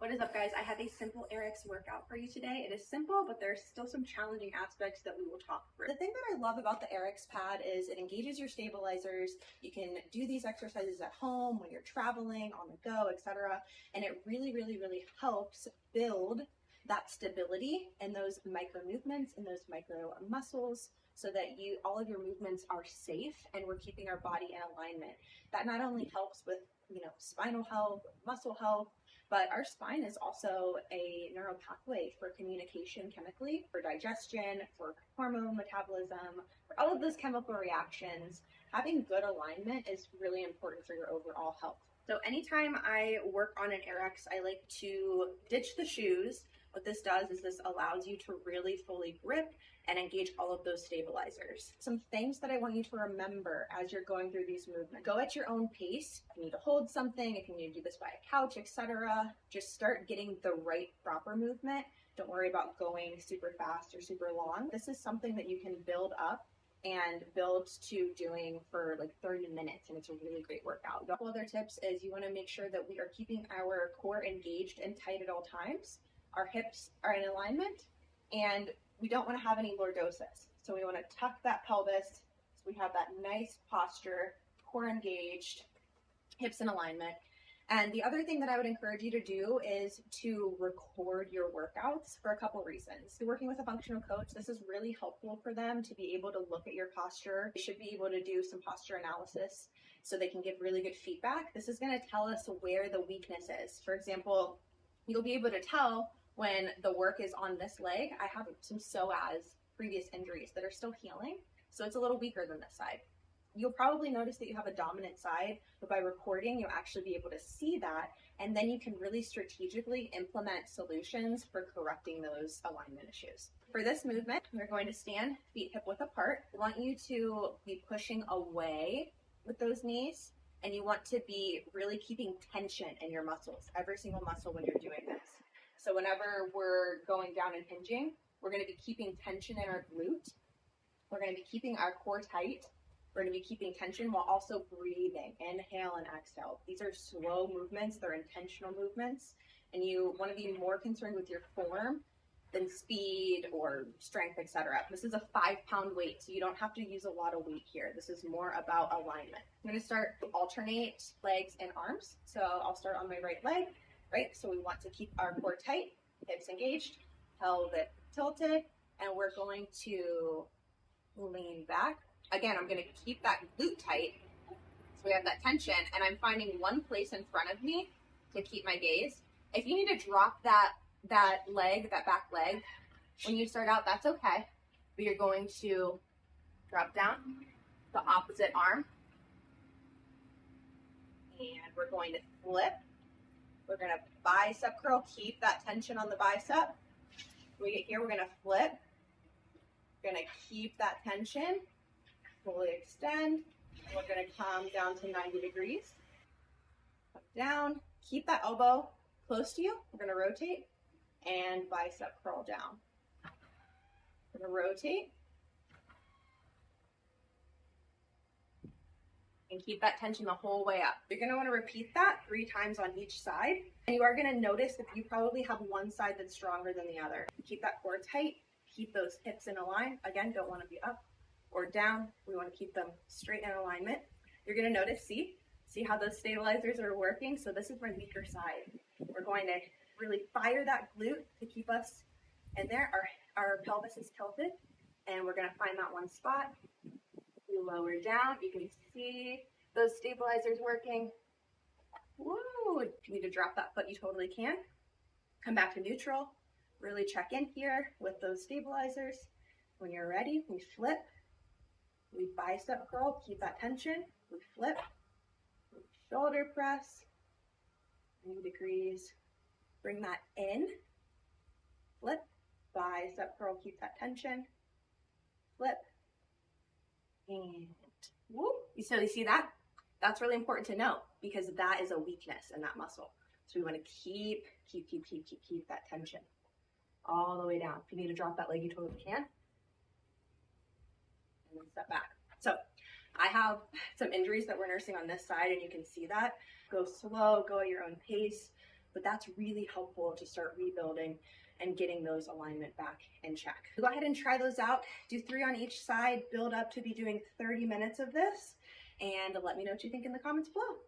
What is up, guys? I have a simple Erix workout for you today. It is simple, but there's still some challenging aspects that we will talk through. The thing that I love about the Airx Pad is it engages your stabilizers. You can do these exercises at home, when you're traveling, on the go, etc. And it really helps build that stability in those micro movements and those micro muscles, so that all of your movements are safe and we're keeping our body in alignment. That not only helps with spinal health, muscle health, but our spine is also a neural pathway for communication chemically, for digestion, for hormone metabolism, for all of those chemical reactions. Having good alignment is really important for your overall health. So anytime I work on an Erix, I like to ditch the shoes. What this does is this allows you to really fully grip and engage all of those stabilizers. Some things that I want you to remember as you're going through these movements. Go at your own pace. If you need to hold something, if you need to do this by a couch, etc., just start getting the right proper movement. Don't worry about going super fast or super long. This is something that you can build up and build to doing for like 30 minutes, and it's a really great workout. A couple other tips is you want to make sure that we are keeping our core engaged and tight at all times. Our hips are in alignment, and we don't want to have any lordosis. So we want to tuck that pelvis so we have that nice posture, core engaged, hips in alignment. And the other thing that I would encourage you to do is to record your workouts for a couple reasons. So working with a functional coach, this is really helpful for them to be able to look at your posture. They should be able to do some posture analysis so they can give really good feedback. This is going to tell us where the weakness is. For example, you'll be able to tell when the work is on this leg. I have some psoas, previous injuries, that are still healing, so it's a little weaker than this side. You'll probably notice that you have a dominant side, but by recording, you'll actually be able to see that, and then you can really strategically implement solutions for correcting those alignment issues. For this movement, we're going to stand feet hip width apart. I want you to be pushing away with those knees, and you want to be really keeping tension in your muscles, every single muscle when you're doing this. So whenever we're going down and hinging, we're going to be keeping tension in our glute. We're going to be keeping our core tight. We're going to be keeping tension while also breathing. Inhale and exhale. These are slow movements. They're intentional movements. And you want to be more concerned with your form than speed or strength, etc. This is a 5-pound weight, so you don't have to use a lot of weight here. This is more about alignment. I'm going to start to alternate legs and arms. So I'll start on my right leg. Right, so we want to keep our core tight, hips engaged, pelvic tilted, and we're going to lean back. Again, I'm going to keep that glute tight, so we have that tension, and I'm finding one place in front of me to keep my gaze. If you need to drop that back leg, when you start out, that's okay, but you're going to drop down the opposite arm, and we're going to flip. We're going to bicep curl, keep that tension on the bicep. When we get here, we're going to flip. We're going to keep that tension, fully extend. And we're going to come down to 90 degrees. Up, down, keep that elbow close to you. We're going to rotate and bicep curl down. We're going to rotate and keep that tension the whole way up. You're gonna wanna repeat that 3 times on each side. And you are gonna notice that you probably have one side that's stronger than the other. Keep that core tight, keep those hips in a line. Again, don't wanna be up or down. We wanna keep them straight in alignment. You're gonna notice, see how those stabilizers are working? So this is my weaker side. We're going to really fire that glute to keep us in there. Our pelvis is tilted, and we're gonna find that one spot. You lower down, you can see those stabilizers working. Woo! If you need to drop that foot, you totally can. Come back to neutral. Really check in here with those stabilizers. When you're ready, we flip. We bicep curl, keep that tension. We flip. We shoulder press. 90 degrees. Bring that in. Flip. Bicep curl, keep that tension. Flip. And whoop. So you see that? That's really important to know, because that is a weakness in that muscle. So we want to keep that tension all the way down. If you need to drop that leg, you totally can. And then step back. So I have some injuries that we're nursing on this side, and you can see that. Go slow, go at your own pace. but that's really helpful to start rebuilding and getting those alignment back in check. Go ahead and try those out. Do 3 on each side, build up to be doing 30 minutes of this, and let me know what you think in the comments below.